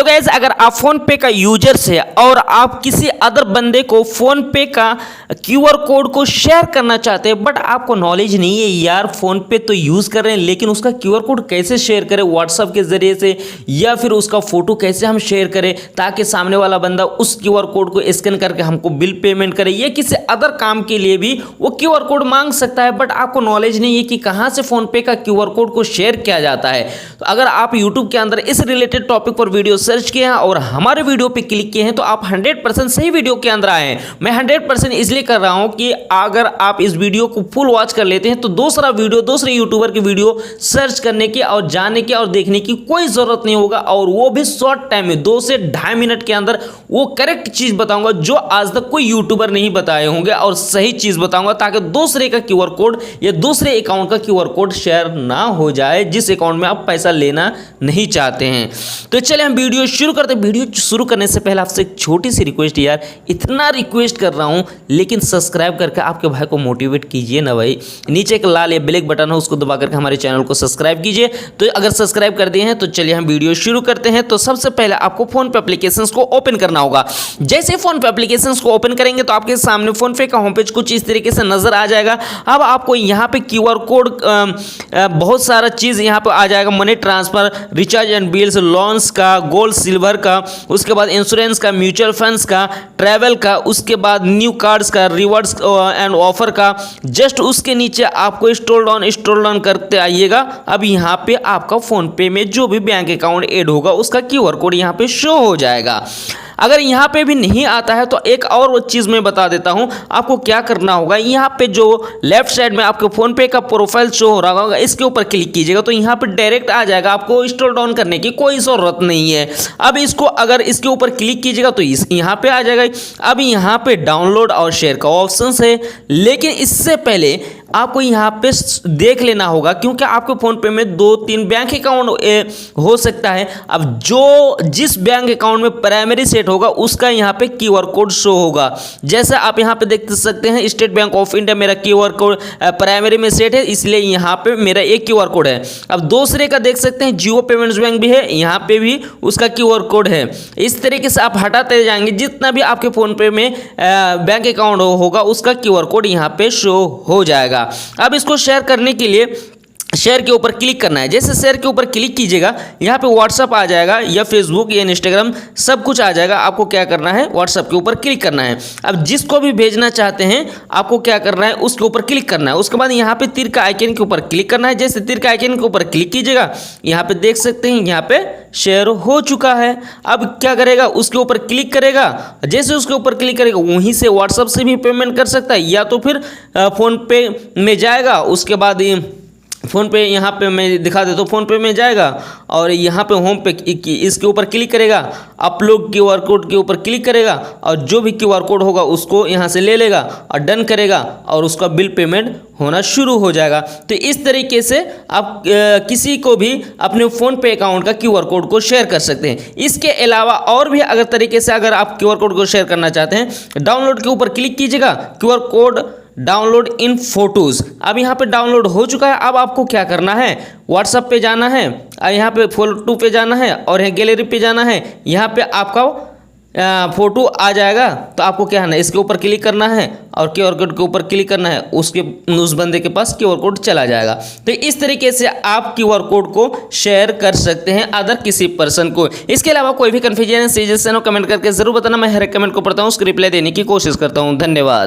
Guys, अगर आप phone पे का यूजर से और आप किसी अदर बंदे को फोन पे का क्यूआर कोड को शेयर करना चाहते हैं, बट आपको नॉलेज नहीं है यार, फोन पे तो यूज कर रहे हैं लेकिन उसका क्यूआर कोड कैसे शेयर करें व्हाट्सएप के जरिए से, या फिर उसका फोटो कैसे हम शेयर करें ताकि सामने वाला बंदा उस क्यूआर कोड को स्कैन करके हमको बिल पेमेंट करे, या किसी अदर काम के लिए भी वो क्यूआर कोड मांग सकता है, बट आपको नॉलेज नहीं है कि कहां से फोन पे का क्यूआर कोड को शेयर किया जाता है। तो अगर आप यूट्यूब के अंदर इस रिलेटेड टॉपिक पर वीडियो सर्च किए हैं और हमारे वीडियो पे क्लिक किए हैं तो आप 100% सही वीडियो के अंदर आए हैं। मैं 100% इसलिए कर रहा हूं कि अगर आप इस वीडियो को फुल वॉच कर लेते हैं तो दूसरा वीडियो, दूसरे यूट्यूबर की वीडियो सर्च करने की और जानने की और देखने की कोई जरूरत नहीं होगा, और वो भी शॉर्ट टाइम में 2 से 2.5 मिनट के अंदर वो करेक्ट चीज बताऊंगा जो आज तक कोई यूट्यूबर नहीं बताए होंगे, और सही चीज बताऊंगा ताकि दूसरे का क्यूआर कोड या दूसरे अकाउंट का क्यूआर कोड शेयर ना हो जाए जिस अकाउंट में आप पैसा लेना नहीं चाहते हैं। तो चलिए हम वीडियो शुरू करते हैं। वीडियो शुरू करने से पहले आपसे एक छोटी सी रिक्वेस्ट यार, इतना रिक्वेस्ट कर रहा हूं लेकिन सब्सक्राइब करके आपके भाई को मोटिवेट कीजिए ना भाई। नीचे एक लाल या ब्लैक बटन है, उसको दबा करके हमारे चैनल को सब्सक्राइब कीजिए। तो अगर सब्सक्राइब कर दिए हैं तो चलिए हम वीडियो शुरू करते हैं। तो सबसे पहले आपको फोन पे एप्लीकेशंस को ओपन करना होगा। जैसे फोन पे एप्लीकेशंस को ओपन करेंगे तो आपके सामने फोन पे का होम पेज कुछ इस तरीके से नजर आ जाएगा। अब आपको यहाँ पे क्यूआर कोड बहुत सारा चीज यहाँ पे आ जाएगा, money transfer, recharge and bills, loans का, गोल्ड सिल्वर का, उसके बाद इंश्योरेंस का, म्यूचुअल फंड्स का, ट्रैवल का, उसके बाद न्यू कार्ड्स का, रिवॉर्ड्स एंड ऑफर का। जस्ट उसके नीचे आपको स्क्रॉल डाउन करते आइएगा। अब यहाँ पे आपका फोन पे में जो भी बैंक अकाउंट ऐड होगा उसका क्यूआर कोड यहाँ पे शो हो जाएगा। अगर यहाँ पे भी नहीं आता है तो एक और चीज़ मैं बता देता हूँ आपको क्या करना होगा। यहाँ पे जो लेफ्ट साइड में आपके फ़ोन पे का प्रोफाइल शो हो रहा होगा, इसके ऊपर क्लिक कीजिएगा तो यहाँ पे डायरेक्ट आ जाएगा, आपको स्क्रॉल डाउन करने की कोई ज़रूरत नहीं है। अब इसको अगर इसके ऊपर क्लिक कीजिएगा तो यहाँ पे आ जाएगा। अब यहाँ पे डाउनलोड और शेयर का ऑप्शन है, लेकिन इससे पहले आपको यहाँ पे देख लेना होगा क्योंकि आपके फ़ोन पे में 2-3 बैंक अकाउंट हो सकता है। अब जिस बैंक अकाउंट में प्राइमरी सेट होगा उसका यहाँ पे क्यूआर कोड शो होगा। जैसे आप यहाँ पे देख सकते हैं, स्टेट बैंक ऑफ इंडिया मेरा क्यूआर कोड प्राइमरी में सेट है, इसलिए यहाँ पे मेरा एक क्यूआर कोड है। अब दूसरे का देख सकते हैं, जियो पेमेंट्स बैंक भी है, यहाँ पे भी उसका क्यूआर कोड है। इस तरीके से आप हटाते जाएंगे, जितना भी आपके फ़ोन पे में बैंक अकाउंट होगा उसका क्यूआर कोड यहाँ पे शो हो जाएगा। अब इसको शेयर करने के लिए शेयर के ऊपर क्लिक करना है। जैसे शेयर के ऊपर क्लिक कीजिएगा यहाँ पे व्हाट्सअप आ जाएगा या फेसबुक या इंस्टाग्राम सब कुछ आ जाएगा। आपको क्या करना है, व्हाट्सअप के ऊपर क्लिक करना है। अब जिसको भी भेजना चाहते हैं आपको क्या करना है, उसके ऊपर क्लिक करना है। उसके बाद यहाँ पे तीर का आइकन के ऊपर क्लिक करना है। जैसे तीर का आइकन के ऊपर क्लिक कीजिएगा यहाँ पे देख सकते हैं यहाँ पे शेयर हो चुका है। अब क्या करेगा, उसके ऊपर क्लिक करेगा। जैसे उसके ऊपर क्लिक करेगा वहीं से व्हाट्सअप से भी पेमेंट कर सकता है, या तो फिर फ़ोन पे में जाएगा। उसके बाद फ़ोन पे यहाँ पे मैं दिखा देता हूँ, फ़ोन पे में जाएगा और यहाँ पे होम पे इसके ऊपर क्लिक करेगा, अपलोड क्यूआर कोड के ऊपर क्लिक करेगा और जो भी क्यूआर कोड होगा उसको यहाँ से ले लेगा और डन करेगा और उसका बिल पेमेंट होना शुरू हो जाएगा। तो इस तरीके से आप किसी को भी अपने फ़ोन पे अकाउंट का क्यूआर कोड को शेयर कर सकते हैं। इसके अलावा और भी अगर तरीके से अगर आप क्यूआर कोड को शेयर करना चाहते हैं, डाउनलोड के ऊपर क्लिक कीजिएगा, QR code download in photos. अब यहाँ पे डाउनलोड हो चुका है। अब आपको क्या करना है, व्हाट्सएप पे जाना है, यहाँ पे फोटो पे जाना है और यहाँ गैलरी पे जाना है। यहाँ पे आपका फोटो आ जाएगा तो आपको क्या है ना, इसके ऊपर क्लिक करना है और क्यूआर कोड के ऊपर क्लिक करना है, उस बंदे के पास क्यूआर कोड चला जाएगा। तो इस तरीके से आप क्यूआर कोड को शेयर कर सकते हैं अदर किसी पर्सन को। इसके अलावा कोई भी कन्फ्यूजन सजेशन हो कमेंट करके जरूर बताना, मैं हर कमेंट को पढ़ता हूँ, उसको रिप्लाई देने की कोशिश करता हूँ। धन्यवाद।